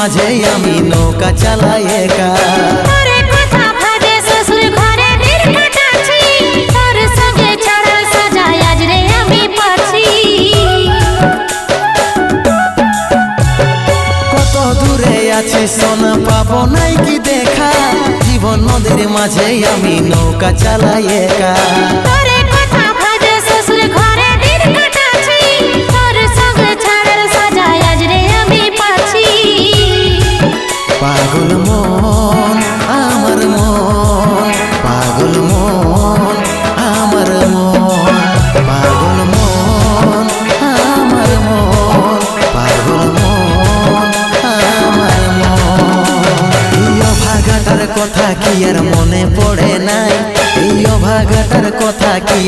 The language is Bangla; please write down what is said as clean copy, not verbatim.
মাঝে আমি নৌকা চালাই একা। কত দূরে আছি সোনা পাবো নাই কি দেখা, জীবন নদীর মাঝে আমি নৌকা চালাই একা। পাগল মন আমার মন, পাগল মন আমার মন, পাগল মন আমার মন, পাগল মন আমার মন। এই অভাগাটার কথা কি আর মনে পড়ে নাই, এই অভাগাটার কথা কি